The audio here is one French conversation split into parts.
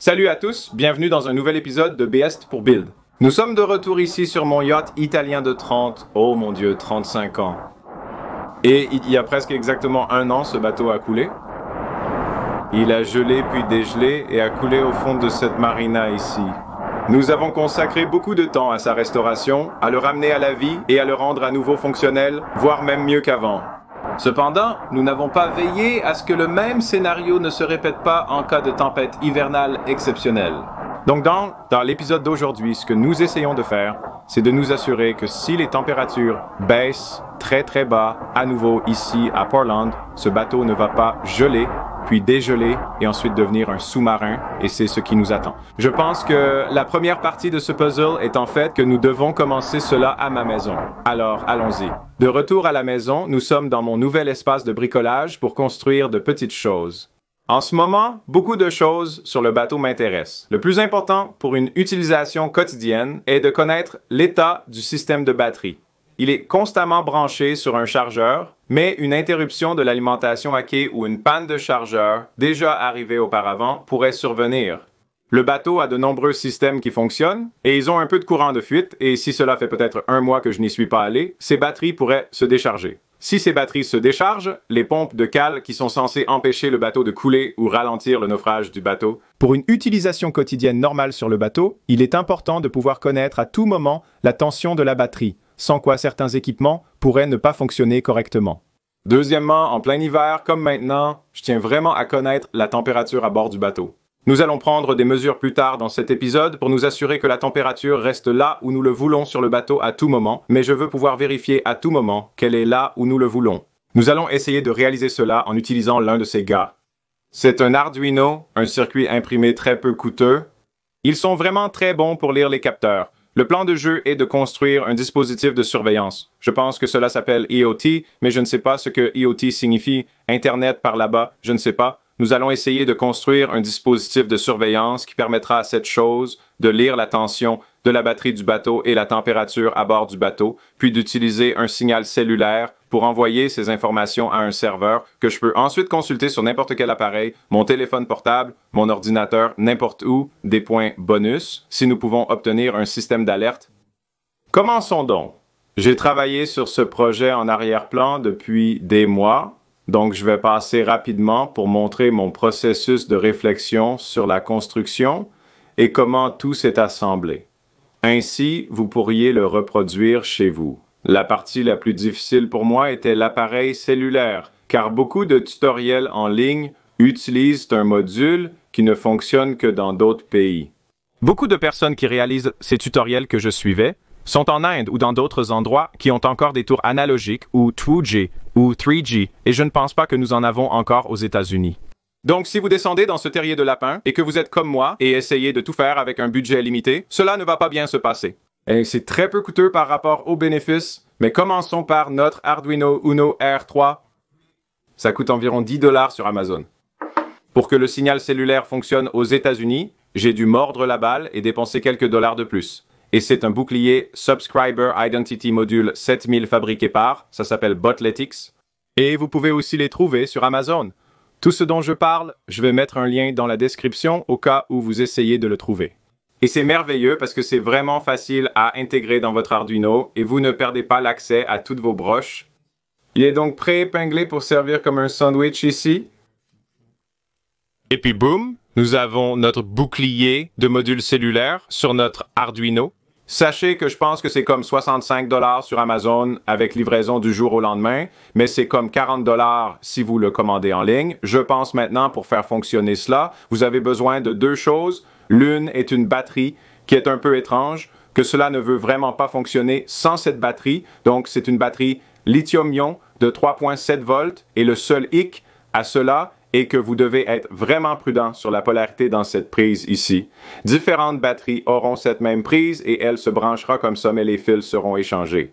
Salut à tous, bienvenue dans un nouvel épisode de BEST pour Build. Nous sommes de retour ici sur mon yacht italien de 35 ans. Et il y a presque exactement un an, ce bateau a coulé. Il a gelé puis dégelé et a coulé au fond de cette marina ici. Nous avons consacré beaucoup de temps à sa restauration, à le ramener à la vie et à le rendre à nouveau fonctionnel, voire même mieux qu'avant. Cependant, nous n'avons pas veillé à ce que le même scénario ne se répète pas en cas de tempête hivernale exceptionnelle. Donc dans l'épisode d'aujourd'hui, ce que nous essayons de faire, c'est de nous assurer que si les températures baissent très très bas, à nouveau ici à Portland, ce bateau ne va pas geler, puis dégeler et ensuite devenir un sous-marin, et c'est ce qui nous attend. Je pense que la première partie de ce puzzle est en fait que nous devons commencer cela à ma maison. Alors, allons-y. De retour à la maison, nous sommes dans mon nouvel espace de bricolage pour construire de petites choses. En ce moment, beaucoup de choses sur le bateau m'intéressent. Le plus important pour une utilisation quotidienne est de connaître l'état du système de batterie. Il est constamment branché sur un chargeur, mais une interruption de l'alimentation à quai ou une panne de chargeur, déjà arrivée auparavant, pourrait survenir. Le bateau a de nombreux systèmes qui fonctionnent, et ils ont un peu de courant de fuite, et si cela fait peut-être un mois que je n'y suis pas allé, ces batteries pourraient se décharger. Si ces batteries se déchargent, les pompes de cale qui sont censées empêcher le bateau de couler ou ralentir le naufrage du bateau. Pour une utilisation quotidienne normale sur le bateau, il est important de pouvoir connaître à tout moment la tension de la batterie, sans quoi certains équipements pourraient ne pas fonctionner correctement. Deuxièmement, en plein hiver, comme maintenant, je tiens vraiment à connaître la température à bord du bateau. Nous allons prendre des mesures plus tard dans cet épisode pour nous assurer que la température reste là où nous le voulons sur le bateau à tout moment, mais je veux pouvoir vérifier à tout moment qu'elle est là où nous le voulons. Nous allons essayer de réaliser cela en utilisant l'un de ces gars. C'est un Arduino, un circuit imprimé très peu coûteux. Ils sont vraiment très bons pour lire les capteurs. Le plan de jeu est de construire un dispositif de surveillance. Je pense que cela s'appelle IoT, mais je ne sais pas ce que IoT signifie. Internet par là-bas, je ne sais pas. Nous allons essayer de construire un dispositif de surveillance qui permettra à cette chose de lire la tension de la batterie du bateau et la température à bord du bateau, puis d'utiliser un signal cellulaire pour envoyer ces informations à un serveur que je peux ensuite consulter sur n'importe quel appareil, mon téléphone portable, mon ordinateur, n'importe où, des points bonus, si nous pouvons obtenir un système d'alerte. Commençons donc. J'ai travaillé sur ce projet en arrière-plan depuis des mois. Donc, je vais passer rapidement pour montrer mon processus de réflexion sur la construction et comment tout s'est assemblé. Ainsi, vous pourriez le reproduire chez vous. La partie la plus difficile pour moi était l'appareil cellulaire, car beaucoup de tutoriels en ligne utilisent un module qui ne fonctionne que dans d'autres pays. Beaucoup de personnes qui réalisent ces tutoriels que je suivais sont en Inde ou dans d'autres endroits qui ont encore des tours analogiques ou 2G ou 3G, et je ne pense pas que nous en avons encore aux États-Unis. Donc, si vous descendez dans ce terrier de lapin et que vous êtes comme moi et essayez de tout faire avec un budget limité, cela ne va pas bien se passer. Et c'est très peu coûteux par rapport aux bénéfices, mais commençons par notre Arduino Uno R3. Ça coûte environ 10 $ sur Amazon. Pour que le signal cellulaire fonctionne aux États-Unis, j'ai dû mordre la balle et dépenser quelques dollars de plus. Et c'est un bouclier Subscriber Identity Module 7000 fabriqué par, ça s'appelle Botletics. Et vous pouvez aussi les trouver sur Amazon. Tout ce dont je parle, je vais mettre un lien dans la description au cas où vous essayez de le trouver. Et c'est merveilleux parce que c'est vraiment facile à intégrer dans votre Arduino et vous ne perdez pas l'accès à toutes vos broches. Il est donc pré-épinglé pour servir comme un sandwich ici. Et puis boum, nous avons notre bouclier de module cellulaire sur notre Arduino. Sachez que je pense que c'est comme 65 $ sur Amazon avec livraison du jour au lendemain, mais c'est comme 40 $ si vous le commandez en ligne. Je pense maintenant, pour faire fonctionner cela, vous avez besoin de deux choses. L'une est une batterie qui est un peu étrange, que cela ne veut vraiment pas fonctionner sans cette batterie. Donc, c'est une batterie lithium-ion de 3,7 volts et le seul hic à cela est que vous devez être vraiment prudent sur la polarité dans cette prise ici. Différentes batteries auront cette même prise et elle se branchera comme ça, mais les fils seront échangés.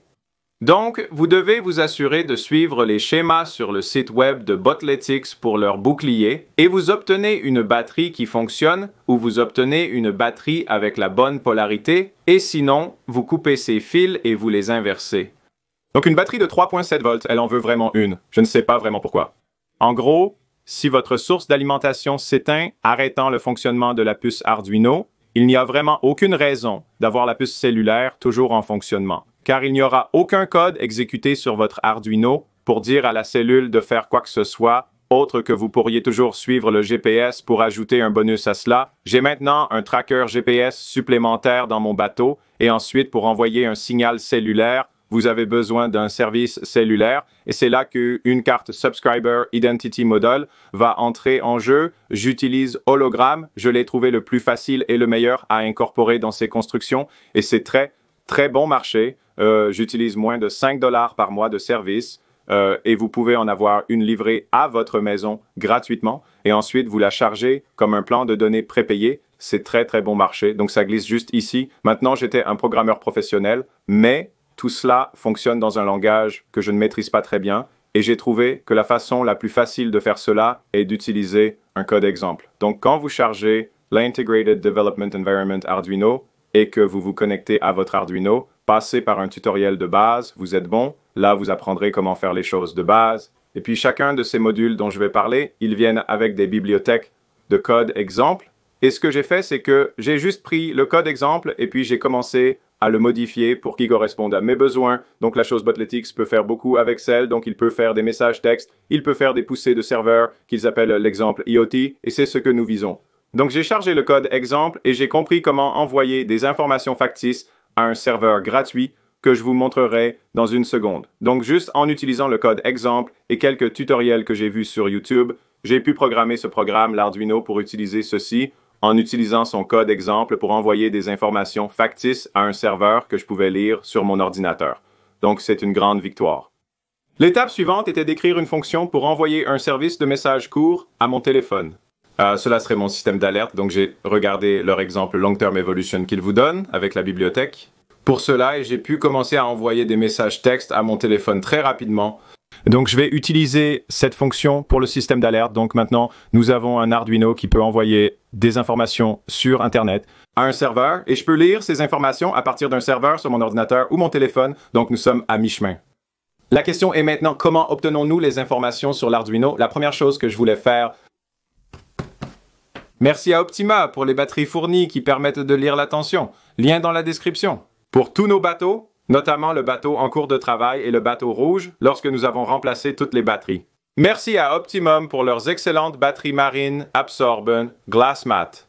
Donc, vous devez vous assurer de suivre les schémas sur le site web de Botletics pour leur bouclier et vous obtenez une batterie qui fonctionne ou vous obtenez une batterie avec la bonne polarité et sinon, vous coupez ces fils et vous les inversez. Donc, une batterie de 3,7 volts, elle en veut vraiment une. Je ne sais pas vraiment pourquoi. En gros, si votre source d'alimentation s'éteint, arrêtant le fonctionnement de la puce Arduino, il n'y a vraiment aucune raison d'avoir la puce cellulaire toujours en fonctionnement, car il n'y aura aucun code exécuté sur votre Arduino pour dire à la cellule de faire quoi que ce soit, autre que vous pourriez toujours suivre le GPS pour ajouter un bonus à cela. J'ai maintenant un tracker GPS supplémentaire dans mon bateau et ensuite pour envoyer un signal cellulaire, vous avez besoin d'un service cellulaire et c'est là qu'une carte Subscriber Identity Model va entrer en jeu. J'utilise Hologram, je l'ai trouvé le plus facile et le meilleur à incorporer dans ces constructions et c'est très bon marché. J'utilise moins de 5 $ par mois de service. Et vous pouvez en avoir une livrée à votre maison gratuitement et ensuite vous la chargez comme un plan de données prépayé. C'est très bon marché, donc ça glisse juste ici. Maintenant, j'étais un programmeur professionnel, mais tout cela fonctionne dans un langage que je ne maîtrise pas très bien et j'ai trouvé que la façon la plus facile de faire cela est d'utiliser un code exemple. Donc, quand vous chargez l'Integrated Development Environment Arduino et que vous vous connectez à votre Arduino, passez par un tutoriel de base, vous êtes bon. Là, vous apprendrez comment faire les choses de base. Et puis, chacun de ces modules dont je vais parler, ils viennent avec des bibliothèques de code exemple. Et ce que j'ai fait, c'est que j'ai juste pris le code exemple et puis j'ai commencé à le modifier pour qu'il corresponde à mes besoins. Donc, la chose Botletix peut faire beaucoup avec celle. Donc, il peut faire des messages texte, il peut faire des poussées de serveurs qu'ils appellent l'exemple IoT et c'est ce que nous visons. Donc, j'ai chargé le code exemple et j'ai compris comment envoyer des informations factices à un serveur gratuit que je vous montrerai dans une seconde. Donc, juste en utilisant le code exemple et quelques tutoriels que j'ai vus sur YouTube, j'ai pu programmer ce programme, l'Arduino, pour utiliser ceci en utilisant son code exemple pour envoyer des informations factices à un serveur que je pouvais lire sur mon ordinateur. Donc, c'est une grande victoire. L'étape suivante était d'écrire une fonction pour envoyer un service de message court à mon téléphone. Cela serait mon système d'alerte, donc j'ai regardé leur exemple Long Term Evolution qu'ils vous donnent avec la bibliothèque. Pour cela, j'ai pu commencer à envoyer des messages texte à mon téléphone très rapidement. Donc, je vais utiliser cette fonction pour le système d'alerte. Donc, maintenant, nous avons un Arduino qui peut envoyer des informations sur Internet à un serveur et je peux lire ces informations à partir d'un serveur sur mon ordinateur ou mon téléphone. Donc, nous sommes à mi-chemin. La question est maintenant, comment obtenons-nous les informations sur l'Arduino? La première chose que je voulais faire... Merci à Optima pour les batteries fournies qui permettent de lire la tension. Lien dans la description. Pour tous nos bateaux, notamment le bateau en cours de travail et le bateau rouge, lorsque nous avons remplacé toutes les batteries. Merci à Optimum pour leurs excellentes batteries marines Absorben Glass Mat.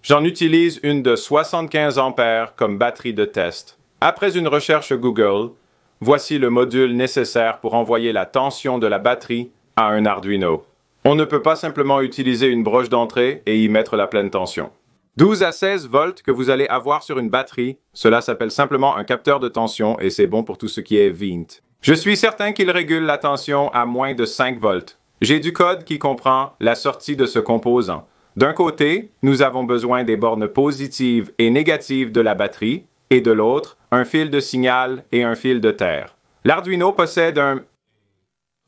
J'en utilise une de 75 ampères comme batterie de test. Après une recherche Google, voici le module nécessaire pour envoyer la tension de la batterie à un Arduino. On ne peut pas simplement utiliser une broche d'entrée et y mettre la pleine tension. 12 à 16 volts que vous allez avoir sur une batterie, cela s'appelle simplement un capteur de tension et c'est bon pour tout ce qui est Vint. Je suis certain qu'il régule la tension à moins de 5 volts. J'ai du code qui comprend la sortie de ce composant. D'un côté, nous avons besoin des bornes positives et négatives de la batterie et de l'autre, un fil de signal et un fil de terre. L'Arduino possède un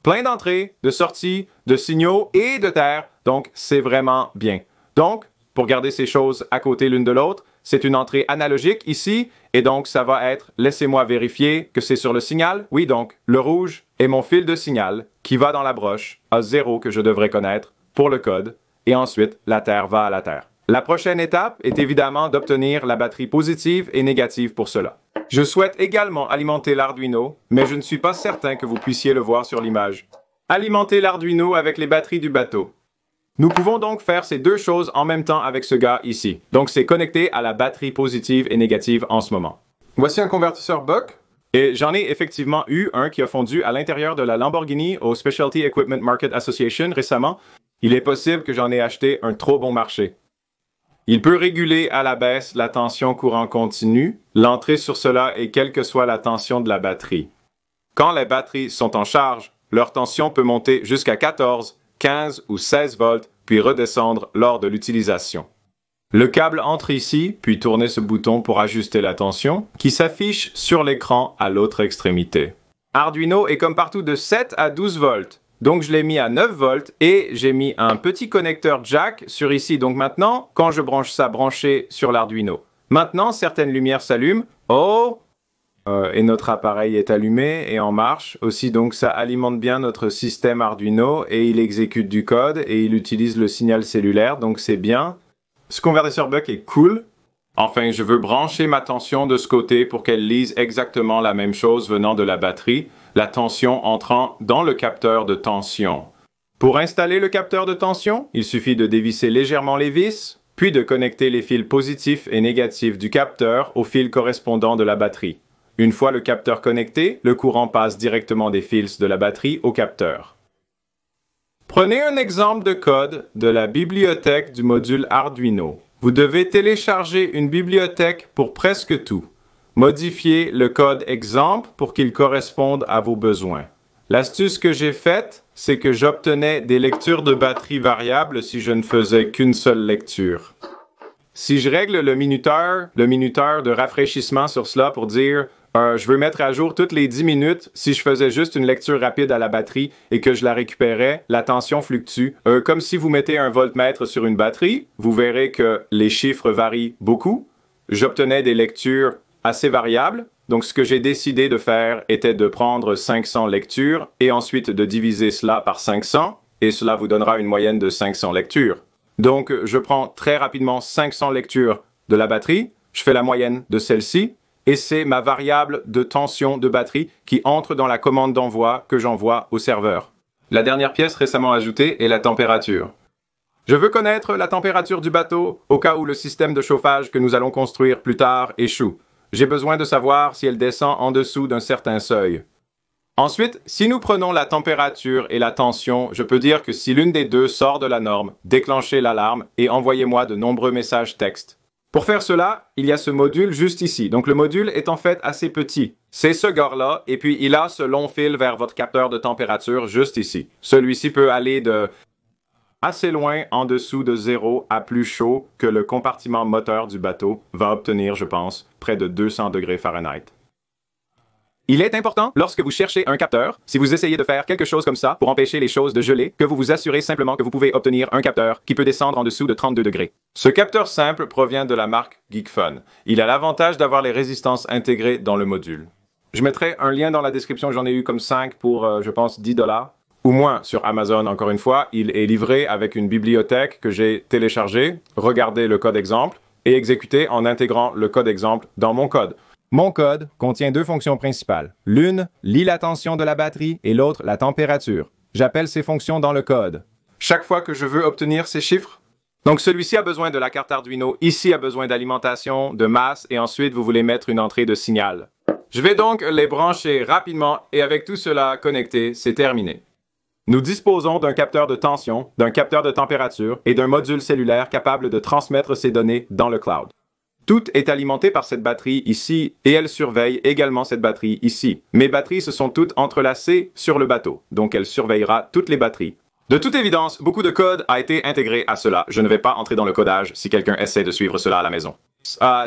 plein d'entrées, de sorties, de signaux et de terre, donc c'est vraiment bien. Donc, pour garder ces choses à côté l'une de l'autre, c'est une entrée analogique ici, et donc ça va être, laissez-moi vérifier que c'est sur le signal. Oui, donc, le rouge est mon fil de signal qui va dans la broche, à 0 que je devrais connaître pour le code, et ensuite, la terre va à la terre. La prochaine étape est évidemment d'obtenir la batterie positive et négative pour cela. Je souhaite également alimenter l'Arduino, mais je ne suis pas certain que vous puissiez le voir sur l'image. Alimenter l'Arduino avec les batteries du bateau. Nous pouvons donc faire ces deux choses en même temps avec ce gars ici. Donc, c'est connecté à la batterie positive et négative en ce moment. Voici un convertisseur Buck. Et j'en ai effectivement eu un qui a fondu à l'intérieur de la Lamborghini au Specialty Equipment Market Association récemment. Il est possible que j'en ai acheté un trop bon marché. Il peut réguler à la baisse la tension courant continu, l'entrée sur cela et quelle que soit la tension de la batterie. Quand les batteries sont en charge, leur tension peut monter jusqu'à 14, 15 ou 16 volts, puis redescendre lors de l'utilisation. Le câble entre ici, puis tournez ce bouton pour ajuster la tension, qui s'affiche sur l'écran à l'autre extrémité. Arduino est comme partout de 7 à 12 volts, donc je l'ai mis à 9 volts et j'ai mis un petit connecteur jack sur ici. Donc maintenant, quand je branche ça branché sur l'Arduino, maintenant certaines lumières s'allument. Oh! et notre appareil est allumé et en marche. Aussi, donc, ça alimente bien notre système Arduino et il exécute du code et il utilise le signal cellulaire, donc c'est bien. Ce convertisseur buck est cool. Enfin, je veux brancher ma tension de ce côté pour qu'elle lise exactement la même chose venant de la batterie, la tension entrant dans le capteur de tension. Pour installer le capteur de tension, il suffit de dévisser légèrement les vis, puis de connecter les fils positifs et négatifs du capteur au fil correspondant de la batterie. Une fois le capteur connecté, le courant passe directement des fils de la batterie au capteur. Prenez un exemple de code de la bibliothèque du module Arduino. Vous devez télécharger une bibliothèque pour presque tout. Modifiez le code exemple pour qu'il corresponde à vos besoins. L'astuce que j'ai faite, c'est que j'obtenais des lectures de batterie variables si je ne faisais qu'une seule lecture. Si je règle le minuteur de rafraîchissement sur cela pour dire je veux mettre à jour toutes les 10 minutes, si je faisais juste une lecture rapide à la batterie et que je la récupérais, la tension fluctue. Comme si vous mettez un voltmètre sur une batterie, vous verrez que les chiffres varient beaucoup. J'obtenais des lectures assez variables. Donc, ce que j'ai décidé de faire était de prendre 500 lectures et ensuite de diviser cela par 500 et cela vous donnera une moyenne de 500 lectures. Donc, je prends très rapidement 500 lectures de la batterie, je fais la moyenne de celle-ci et c'est ma variable de tension de batterie qui entre dans la commande d'envoi que j'envoie au serveur. La dernière pièce récemment ajoutée est la température. Je veux connaître la température du bateau au cas où le système de chauffage que nous allons construire plus tard échoue. J'ai besoin de savoir si elle descend en dessous d'un certain seuil. Ensuite, si nous prenons la température et la tension, je peux dire que si l'une des deux sort de la norme, déclenchez l'alarme et envoyez-moi de nombreux messages texte. Pour faire cela, il y a ce module juste ici. Donc le module est en fait assez petit. C'est ce gars-là, et puis il a ce long fil vers votre capteur de température juste ici. Celui-ci peut aller de assez loin en dessous de 0 à plus chaud que le compartiment moteur du bateau va obtenir, je pense, près de 200 degrés Fahrenheit. Il est important, lorsque vous cherchez un capteur, si vous essayez de faire quelque chose comme ça pour empêcher les choses de geler, que vous vous assurez simplement que vous pouvez obtenir un capteur qui peut descendre en dessous de 32 degrés. Ce capteur simple provient de la marque Geekfun. Il a l'avantage d'avoir les résistances intégrées dans le module. Je mettrai un lien dans la description, j'en ai eu comme 5 pour, je pense, 10 $. Ou moins sur Amazon, encore une fois. Il est livré avec une bibliothèque que j'ai téléchargée, regardé le code exemple et exécuté en intégrant le code exemple dans mon code. Mon code contient deux fonctions principales. L'une lit la tension de la batterie et l'autre la température. J'appelle ces fonctions dans le code. Chaque fois que je veux obtenir ces chiffres, donc celui-ci a besoin de la carte Arduino, ici a besoin d'alimentation, de masse et ensuite vous voulez mettre une entrée de signal. Je vais donc les brancher rapidement et avec tout cela connecté, c'est terminé. Nous disposons d'un capteur de tension, d'un capteur de température et d'un module cellulaire capable de transmettre ces données dans le cloud. Tout est alimenté par cette batterie ici et elle surveille également cette batterie ici. Mes batteries se sont toutes entrelacées sur le bateau, donc elle surveillera toutes les batteries. De toute évidence, beaucoup de code a été intégré à cela. Je ne vais pas entrer dans le codage si quelqu'un essaie de suivre cela à la maison.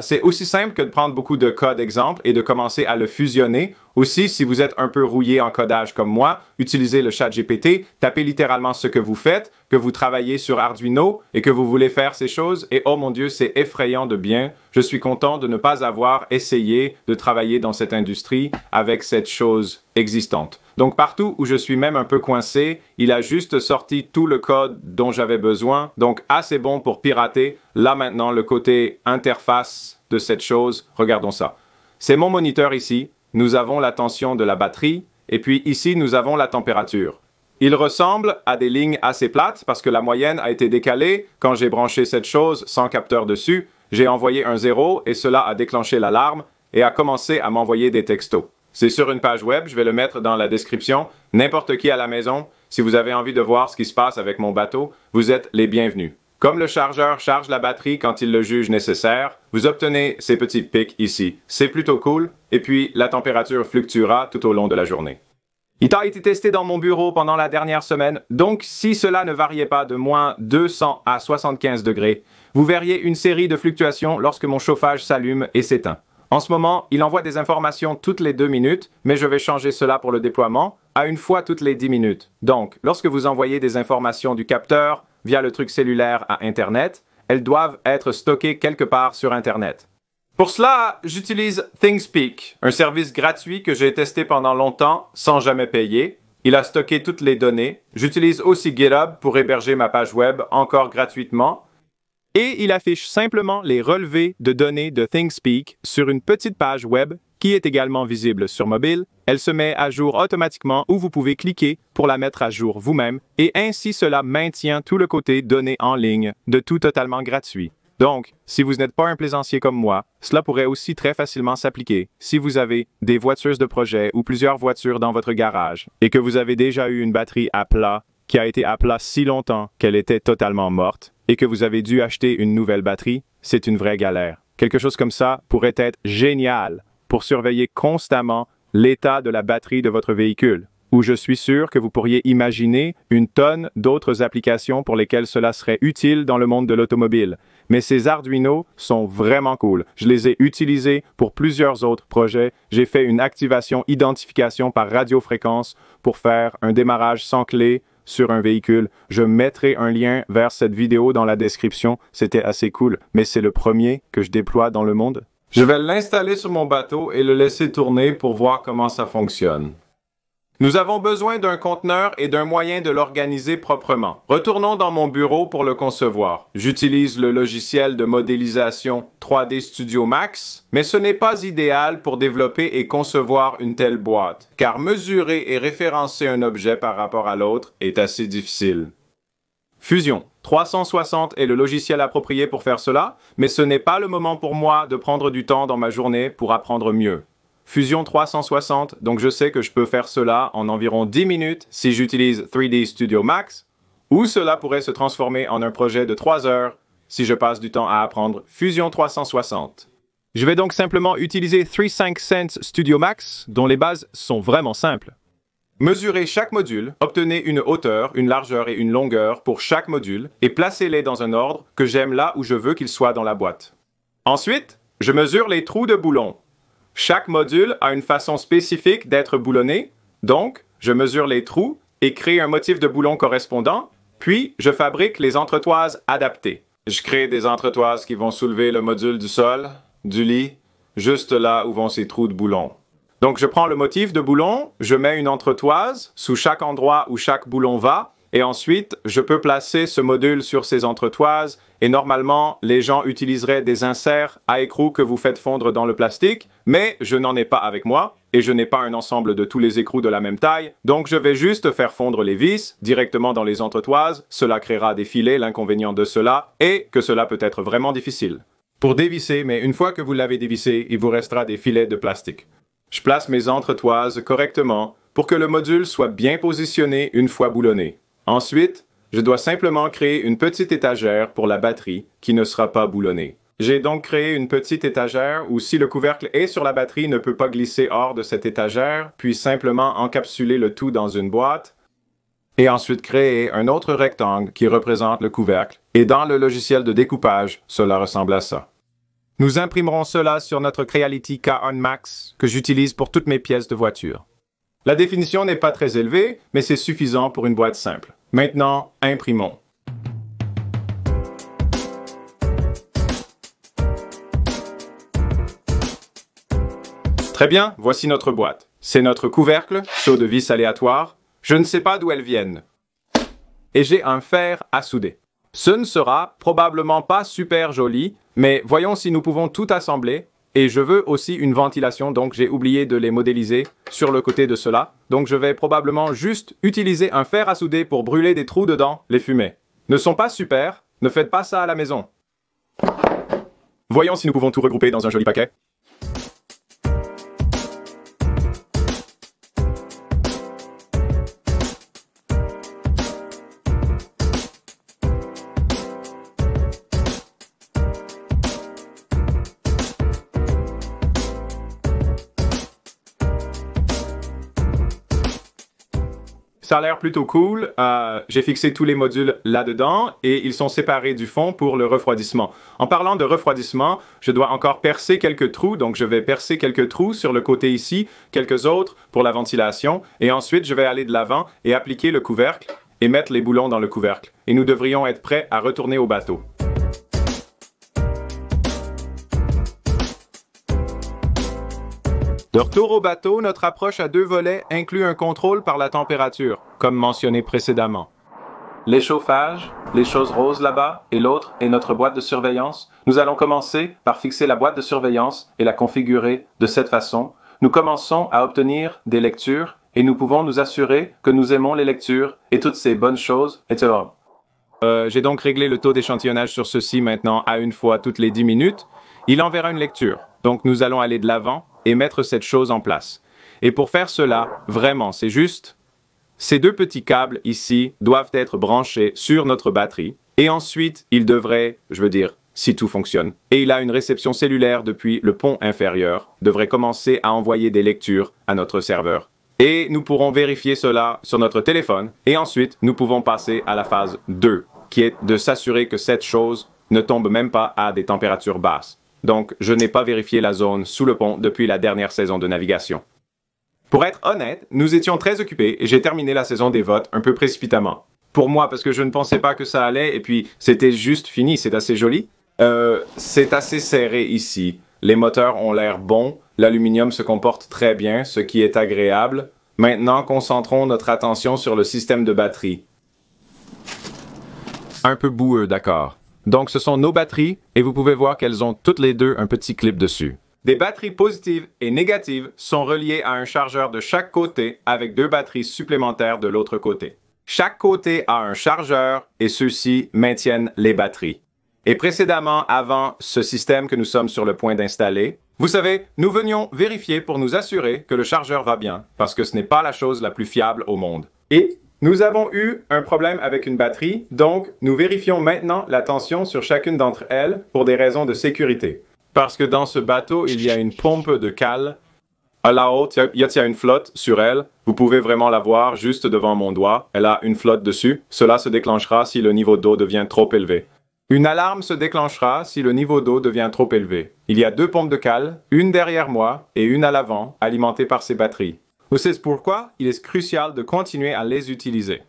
C'est aussi simple que de prendre beaucoup de code exemple et de commencer à le fusionner. Aussi, si vous êtes un peu rouillé en codage comme moi, utilisez le ChatGPT, tapez littéralement ce que vous faites, que vous travaillez sur Arduino et que vous voulez faire ces choses. Et oh mon Dieu, c'est effrayant de bien. Je suis content de ne pas avoir essayé de travailler dans cette industrie avec cette chose existante. Donc partout où je suis même un peu coincé, il a juste sorti tout le code dont j'avais besoin. Donc assez bon pour pirater. Là maintenant, le côté interface de cette chose, regardons ça. C'est mon moniteur ici. Nous avons la tension de la batterie. Et puis ici, nous avons la température. Il ressemble à des lignes assez plates parce que la moyenne a été décalée. Quand j'ai branché cette chose sans capteur dessus, j'ai envoyé un 0 et cela a déclenché l'alarme et a commencé à m'envoyer des textos. C'est sur une page web, je vais le mettre dans la description. N'importe qui à la maison, si vous avez envie de voir ce qui se passe avec mon bateau, vous êtes les bienvenus. Comme le chargeur charge la batterie quand il le juge nécessaire, vous obtenez ces petits pics ici. C'est plutôt cool, et puis la température fluctuera tout au long de la journée. Il a été testé dans mon bureau pendant la dernière semaine, donc si cela ne variait pas de moins 200 à 75 degrés, vous verriez une série de fluctuations lorsque mon chauffage s'allume et s'éteint. En ce moment, il envoie des informations toutes les 2 minutes, mais je vais changer cela pour le déploiement à une fois toutes les 10 minutes. Donc, lorsque vous envoyez des informations du capteur via le truc cellulaire à Internet, elles doivent être stockées quelque part sur Internet. Pour cela, j'utilise ThingSpeak, un service gratuit que j'ai testé pendant longtemps sans jamais payer. Il a stocké toutes les données. J'utilise aussi GitHub pour héberger ma page web encore gratuitement. Et il affiche simplement les relevés de données de ThingSpeak sur une petite page web qui est également visible sur mobile. Elle se met à jour automatiquement ou vous pouvez cliquer pour la mettre à jour vous-même et ainsi cela maintient tout le côté données en ligne de tout totalement gratuit. Donc, si vous n'êtes pas un plaisancier comme moi, cela pourrait aussi très facilement s'appliquer si vous avez des voitures de projet ou plusieurs voitures dans votre garage et que vous avez déjà eu une batterie à plat qui a été à plat si longtemps qu'elle était totalement morte et que vous avez dû acheter une nouvelle batterie, c'est une vraie galère. Quelque chose comme ça pourrait être génial pour surveiller constamment l'état de la batterie de votre véhicule, où je suis sûr que vous pourriez imaginer une tonne d'autres applications pour lesquelles cela serait utile dans le monde de l'automobile. Mais ces Arduino sont vraiment cool. Je les ai utilisés pour plusieurs autres projets. J'ai fait une activation identification par radiofréquence pour faire un démarrage sans clé sur un véhicule. Je mettrai un lien vers cette vidéo dans la description. C'était assez cool, mais c'est le premier que je déploie dans le monde. Je vais l'installer sur mon bateau et le laisser tourner pour voir comment ça fonctionne. Nous avons besoin d'un conteneur et d'un moyen de l'organiser proprement. Retournons dans mon bureau pour le concevoir. J'utilise le logiciel de modélisation 3D Studio Max, mais ce n'est pas idéal pour développer et concevoir une telle boîte, car mesurer et référencer un objet par rapport à l'autre est assez difficile. Fusion 360 est le logiciel approprié pour faire cela, mais ce n'est pas le moment pour moi de prendre du temps dans ma journée pour apprendre mieux. Fusion 360, donc je sais que je peux faire cela en environ 10 minutes si j'utilise 3D Studio Max, ou cela pourrait se transformer en un projet de 3 heures si je passe du temps à apprendre Fusion 360. Je vais donc simplement utiliser 35Sense Studio Max, dont les bases sont vraiment simples. Mesurez chaque module, obtenez une hauteur, une largeur et une longueur pour chaque module et placez-les dans un ordre que j'aime là où je veux qu'ils soient dans la boîte. Ensuite, je mesure les trous de boulon. Chaque module a une façon spécifique d'être boulonné, donc je mesure les trous et crée un motif de boulon correspondant, puis je fabrique les entretoises adaptées. Je crée des entretoises qui vont soulever le module du sol, du lit, juste là où vont ces trous de boulon. Donc je prends le motif de boulon, je mets une entretoise sous chaque endroit où chaque boulon va, et ensuite je peux placer ce module sur ces entretoises, et normalement les gens utiliseraient des inserts à écrou que vous faites fondre dans le plastique, mais je n'en ai pas avec moi, et je n'ai pas un ensemble de tous les écrous de la même taille, donc je vais juste faire fondre les vis directement dans les entretoises, cela créera des filets, l'inconvénient de cela est que cela peut être vraiment difficile. Pour dévisser, mais une fois que vous l'avez dévissé, il vous restera des filets de plastique. Je place mes entretoises correctement pour que le module soit bien positionné une fois boulonné. Ensuite, je dois simplement créer une petite étagère pour la batterie qui ne sera pas boulonnée. J'ai donc créé une petite étagère où si le couvercle est sur la batterie, ne peut pas glisser hors de cette étagère, puis simplement encapsuler le tout dans une boîte et ensuite créer un autre rectangle qui représente le couvercle. Et dans le logiciel de découpage, cela ressemble à ça. Nous imprimerons cela sur notre Creality K1 Max que j'utilise pour toutes mes pièces de voiture. La définition n'est pas très élevée, mais c'est suffisant pour une boîte simple. Maintenant, imprimons. Très bien, voici notre boîte. C'est notre couvercle, saut de vis aléatoire. Je ne sais pas d'où elles viennent. Et j'ai un fer à souder. Ce ne sera probablement pas super joli, mais voyons si nous pouvons tout assembler. Et je veux aussi une ventilation, donc j'ai oublié de les modéliser sur le côté de cela. Donc je vais probablement juste utiliser un fer à souder pour brûler des trous dedans, les fumées. Ne sont pas super, ne faites pas ça à la maison. Voyons si nous pouvons tout regrouper dans un joli paquet. Ça a l'air plutôt cool. J'ai fixé tous les modules là-dedans et ils sont séparés du fond pour le refroidissement. En parlant de refroidissement, je dois encore percer quelques trous. Donc, je vais percer quelques trous sur le côté ici, quelques autres pour la ventilation. Et ensuite, je vais aller de l'avant et appliquer le couvercle et mettre les boulons dans le couvercle. Et nous devrions être prêts à retourner au bateau. De retour au bateau, notre approche à deux volets inclut un contrôle par la température, comme mentionné précédemment. L'échauffage, les choses roses là-bas, et l'autre est notre boîte de surveillance. Nous allons commencer par fixer la boîte de surveillance et la configurer de cette façon. Nous commençons à obtenir des lectures et nous pouvons nous assurer que nous aimons les lectures et toutes ces bonnes choses, etc. J'ai donc réglé le taux d'échantillonnage sur ceci maintenant à une fois toutes les 10 minutes. Il enverra une lecture. Donc nous allons aller de l'avant et mettre cette chose en place. Et pour faire cela, vraiment, c'est juste, ces deux petits câbles ici doivent être branchés sur notre batterie et ensuite, il devrait, si tout fonctionne, et il a une réception cellulaire depuis le pont inférieur, devrait commencer à envoyer des lectures à notre serveur. Et nous pourrons vérifier cela sur notre téléphone et ensuite, nous pouvons passer à la phase 2, qui est de s'assurer que cette chose ne tombe même pas à des températures basses. Donc, je n'ai pas vérifié la zone sous le pont depuis la dernière saison de navigation. Pour être honnête, nous étions très occupés et j'ai terminé la saison des votes un peu précipitamment. Pour moi, parce que je ne pensais pas que ça allait et puis c'était juste fini, c'est assez joli. C'est assez serré ici. Les moteurs ont l'air bons, l'aluminium se comporte très bien, ce qui est agréable. Maintenant, concentrons notre attention sur le système de batterie. Un peu boueux, d'accord. Donc, ce sont nos batteries et vous pouvez voir qu'elles ont toutes les deux un petit clip dessus. Des batteries positives et négatives sont reliées à un chargeur de chaque côté avec deux batteries supplémentaires de l'autre côté. Chaque côté a un chargeur et ceux-ci maintiennent les batteries. Et précédemment, avant ce système que nous sommes sur le point d'installer, vous savez, nous venions vérifier pour nous assurer que le chargeur va bien, parce que ce n'est pas la chose la plus fiable au monde. Et nous avons eu un problème avec une batterie, donc nous vérifions maintenant la tension sur chacune d'entre elles pour des raisons de sécurité. Parce que dans ce bateau, il y a une pompe de cale. À la haute, il y a une flotte sur elle. Vous pouvez vraiment la voir juste devant mon doigt. Elle a une flotte dessus. Cela se déclenchera si le niveau d'eau devient trop élevé. Une alarme se déclenchera si le niveau d'eau devient trop élevé. Il y a deux pompes de cale, une derrière moi et une à l'avant, alimentées par ces batteries. C'est pourquoi il est crucial de continuer à les utiliser.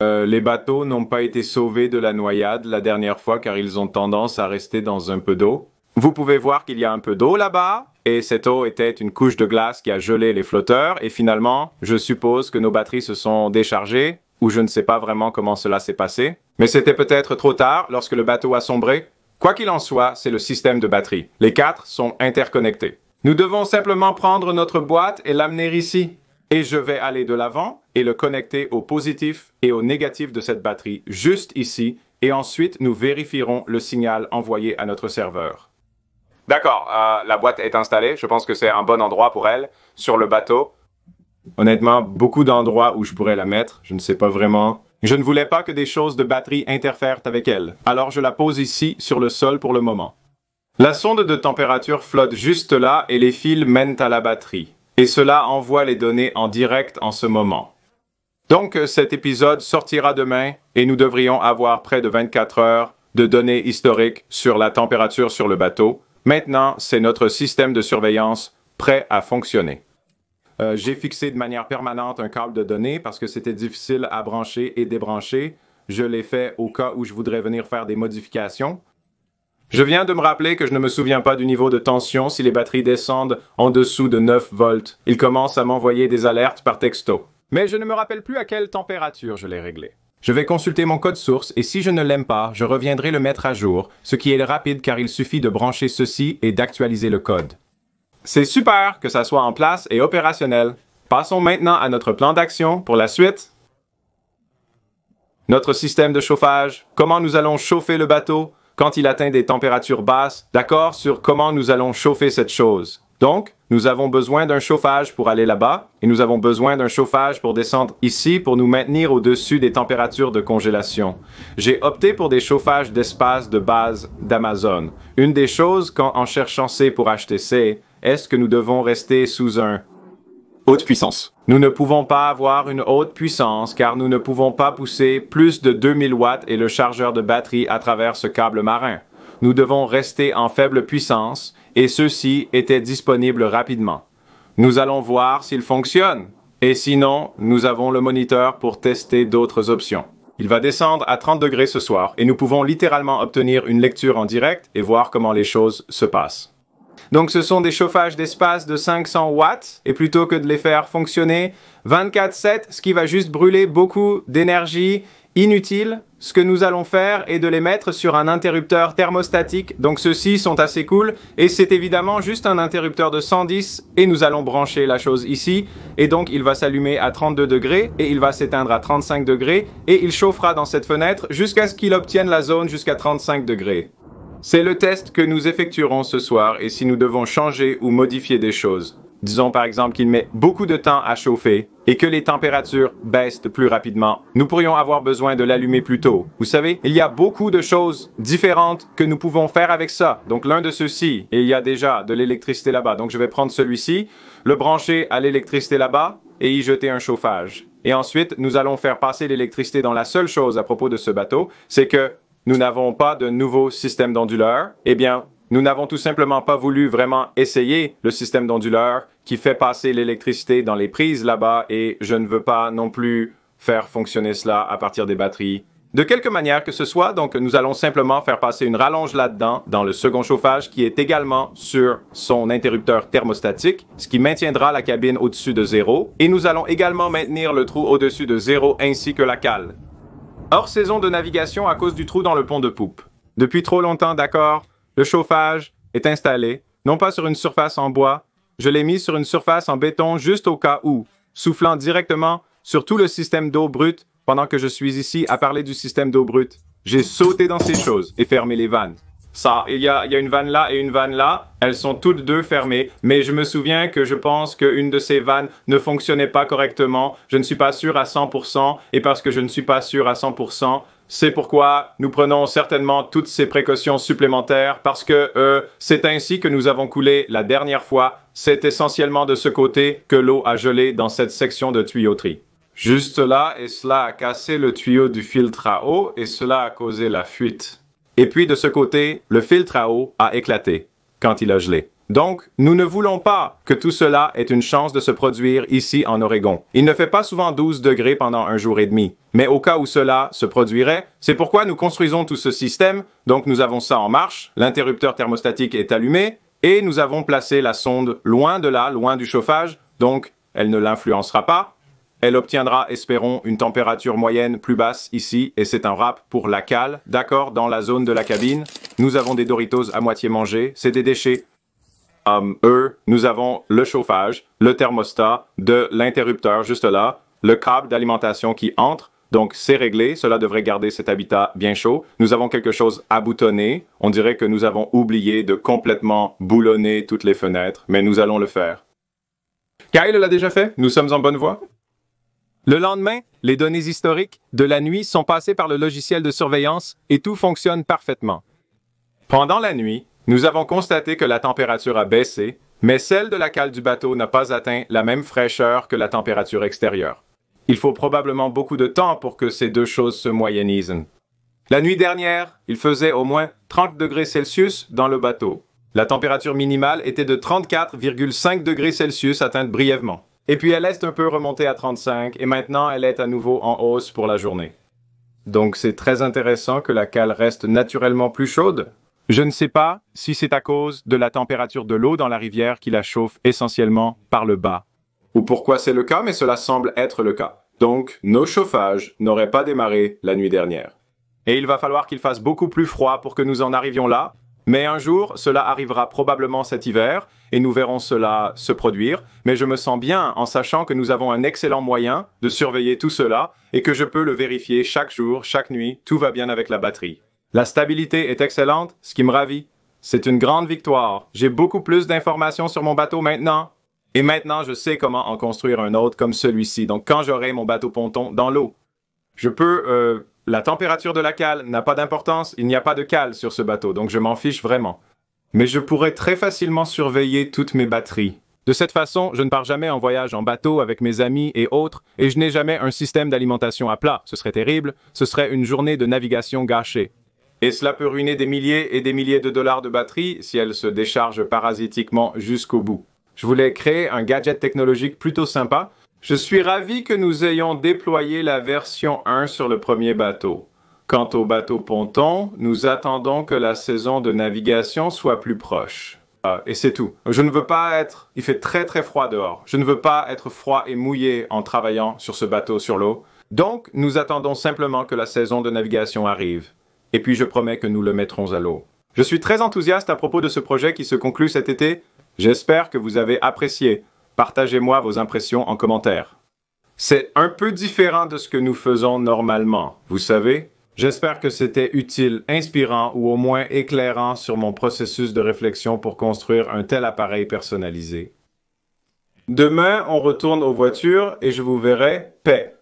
Les bateaux n'ont pas été sauvés de la noyade la dernière fois car ils ont tendance à rester dans un peu d'eau. Vous pouvez voir qu'il y a un peu d'eau là-bas, et cette eau était une couche de glace qui a gelé les flotteurs, et finalement, je suppose que nos batteries se sont déchargées, ou je ne sais pas vraiment comment cela s'est passé. Mais c'était peut-être trop tard lorsque le bateau a sombré. Quoi qu'il en soit, c'est le système de batterie. Les quatre sont interconnectés. Nous devons simplement prendre notre boîte et l'amener ici. Et je vais aller de l'avant et le connecter au positif et au négatif de cette batterie, juste ici, et ensuite nous vérifierons le signal envoyé à notre serveur. D'accord, la boîte est installée, je pense que c'est un bon endroit pour elle, sur le bateau. Honnêtement, beaucoup d'endroits où je pourrais la mettre, je ne sais pas vraiment. Je ne voulais pas que des choses de batterie interfèrent avec elle, alors je la pose ici, sur le sol pour le moment. La sonde de température flotte juste là et les fils mènent à la batterie. Et cela envoie les données en direct en ce moment. Donc cet épisode sortira demain et nous devrions avoir près de 24 heures de données historiques sur la température sur le bateau. Maintenant, c'est notre système de surveillance prêt à fonctionner. J'ai fixé de manière permanente un câble de données parce que c'était difficile à brancher et débrancher. Je l'ai fait au cas où je voudrais venir faire des modifications. Je viens de me rappeler que je ne me souviens pas du niveau de tension si les batteries descendent en dessous de 9 volts. Il commence à m'envoyer des alertes par texto. Mais je ne me rappelle plus à quelle température je l'ai réglé. Je vais consulter mon code source et si je ne l'aime pas, je reviendrai le mettre à jour, ce qui est rapide car il suffit de brancher ceci et d'actualiser le code. C'est super que ça soit en place et opérationnel. Passons maintenant à notre plan d'action pour la suite. Notre système de chauffage, comment nous allons chauffer le bateau quand il atteint des températures basses, d'accord sur comment nous allons chauffer cette chose. Donc, nous avons besoin d'un chauffage pour aller là-bas et nous avons besoin d'un chauffage pour descendre ici pour nous maintenir au-dessus des températures de congélation. J'ai opté pour des chauffages d'espace de base d'Amazon. Une des choses en cherchant C pour acheter C, est-ce que nous devons rester sous un haute puissance? Nous ne pouvons pas avoir une haute puissance car nous ne pouvons pas pousser plus de 2000 watts et le chargeur de batterie à travers ce câble marin. Nous devons rester en faible puissance et ceux-ci étaient disponibles rapidement. Nous allons voir s'ils fonctionnent. Et sinon, nous avons le moniteur pour tester d'autres options. Il va descendre à 30 degrés ce soir et nous pouvons littéralement obtenir une lecture en direct et voir comment les choses se passent. Donc ce sont des chauffages d'espace de 500 watts, et plutôt que de les faire fonctionner 24/7, ce qui va juste brûler beaucoup d'énergie inutile, ce que nous allons faire est de les mettre sur un interrupteur thermostatique. Donc ceux-ci sont assez cool, et c'est évidemment juste un interrupteur de 110, et nous allons brancher la chose ici, et donc il va s'allumer à 32 degrés, et il va s'éteindre à 35 degrés, et il chauffera dans cette fenêtre jusqu'à ce qu'il obtienne la zone jusqu'à 35 degrés. C'est le test que nous effectuerons ce soir, et si nous devons changer ou modifier des choses, disons par exemple qu'il met beaucoup de temps à chauffer et que les températures baissent plus rapidement, nous pourrions avoir besoin de l'allumer plus tôt. Vous savez, il y a beaucoup de choses différentes que nous pouvons faire avec ça. Donc l'un de ceux-ci, et il y a déjà de l'électricité là-bas, donc je vais prendre celui-ci, le brancher à l'électricité là-bas et y jeter un chauffage. Et ensuite, nous allons faire passer l'électricité dans la seule chose à propos de ce bateau, c'est que nous n'avons pas de nouveau système d'onduleur. Eh bien, nous n'avons tout simplement pas voulu vraiment essayer le système d'onduleur qui fait passer l'électricité dans les prises là-bas, et je ne veux pas non plus faire fonctionner cela à partir des batteries. De quelque manière que ce soit, donc nous allons simplement faire passer une rallonge là-dedans, dans le second chauffage qui est également sur son interrupteur thermostatique, ce qui maintiendra la cabine au-dessus de 0, et nous allons également maintenir le trou au-dessus de 0 ainsi que la cale. Hors saison de navigation à cause du trou dans le pont de poupe. Depuis trop longtemps, d'accord, le chauffage est installé, non pas sur une surface en bois, je l'ai mis sur une surface en béton juste au cas où, soufflant directement sur tout le système d'eau brute pendant que je suis ici à parler du système d'eau brute. J'ai sauté dans ces choses et fermé les vannes. Ça, il y a une vanne là et une vanne là, elles sont toutes deux fermées, mais je me souviens que je pense qu'une de ces vannes ne fonctionnait pas correctement, je ne suis pas sûr à 100%, et parce que je ne suis pas sûr à 100%, c'est pourquoi nous prenons certainement toutes ces précautions supplémentaires, parce que c'est ainsi que nous avons coulé la dernière fois, c'est essentiellement de ce côté que l'eau a gelé dans cette section de tuyauterie. Juste là, et cela a cassé le tuyau du filtre à eau, et cela a causé la fuite. Et puis de ce côté, le filtre à eau a éclaté quand il a gelé. Donc, nous ne voulons pas que tout cela ait une chance de se produire ici en Oregon. Il ne fait pas souvent 12 degrés pendant un jour et demi. Mais au cas où cela se produirait, c'est pourquoi nous construisons tout ce système. Donc nous avons ça en marche, l'interrupteur thermostatique est allumé, et nous avons placé la sonde loin de là, loin du chauffage, donc elle ne l'influencera pas. Elle obtiendra, espérons, une température moyenne plus basse ici, et c'est un wrap pour la cale. D'accord, dans la zone de la cabine, nous avons des Doritos à moitié mangés, c'est des déchets. Nous avons le chauffage, le thermostat de l'interrupteur juste là, le câble d'alimentation qui entre, donc c'est réglé, cela devrait garder cet habitat bien chaud. Nous avons quelque chose à boutonner, on dirait que nous avons oublié de complètement boulonner toutes les fenêtres, mais nous allons le faire. Kyle l'a déjà fait, nous sommes en bonne voie. Le lendemain, les données historiques de la nuit sont passées par le logiciel de surveillance et tout fonctionne parfaitement. Pendant la nuit, nous avons constaté que la température a baissé, mais celle de la cale du bateau n'a pas atteint la même fraîcheur que la température extérieure. Il faut probablement beaucoup de temps pour que ces deux choses se moyennisent. La nuit dernière, il faisait au moins 30 degrés Celsius dans le bateau. La température minimale était de 34,5 degrés Celsius atteinte brièvement. Et puis elle est un peu remontée à 35 et maintenant elle est à nouveau en hausse pour la journée. Donc c'est très intéressant que la cale reste naturellement plus chaude. Je ne sais pas si c'est à cause de la température de l'eau dans la rivière qui la chauffe essentiellement par le bas. Ou pourquoi c'est le cas, mais cela semble être le cas. Donc nos chauffages n'auraient pas démarré la nuit dernière. Et il va falloir qu'il fasse beaucoup plus froid pour que nous en arrivions là. Mais un jour, cela arrivera probablement cet hiver, et nous verrons cela se produire. Mais je me sens bien en sachant que nous avons un excellent moyen de surveiller tout cela, et que je peux le vérifier chaque jour, chaque nuit, tout va bien avec la batterie. La stabilité est excellente, ce qui me ravit. C'est une grande victoire. J'ai beaucoup plus d'informations sur mon bateau maintenant. Et maintenant, je sais comment en construire un autre comme celui-ci. Donc quand j'aurai mon bateau ponton dans l'eau, je peux... La température de la cale n'a pas d'importance, il n'y a pas de cale sur ce bateau, donc je m'en fiche vraiment. Mais je pourrais très facilement surveiller toutes mes batteries. De cette façon, je ne pars jamais en voyage en bateau avec mes amis et autres, et je n'ai jamais un système d'alimentation à plat. Ce serait terrible, ce serait une journée de navigation gâchée. Et cela peut ruiner des milliers et des milliers de dollars de batterie si elle se décharge parasitiquement jusqu'au bout. Je voulais créer un gadget technologique plutôt sympa. Je suis ravi que nous ayons déployé la version 1 sur le premier bateau. Quant au bateau ponton, nous attendons que la saison de navigation soit plus proche. Et c'est tout. Je ne veux pas être... Il fait très très froid dehors. Je ne veux pas être froid et mouillé en travaillant sur ce bateau sur l'eau. Donc, nous attendons simplement que la saison de navigation arrive. Et puis je promets que nous le mettrons à l'eau. Je suis très enthousiaste à propos de ce projet qui se conclut cet été. J'espère que vous avez apprécié. Partagez-moi vos impressions en commentaire. C'est un peu différent de ce que nous faisons normalement, vous savez? J'espère que c'était utile, inspirant ou au moins éclairant sur mon processus de réflexion pour construire un tel appareil personnalisé. Demain, on retourne aux voitures et je vous verrai paix.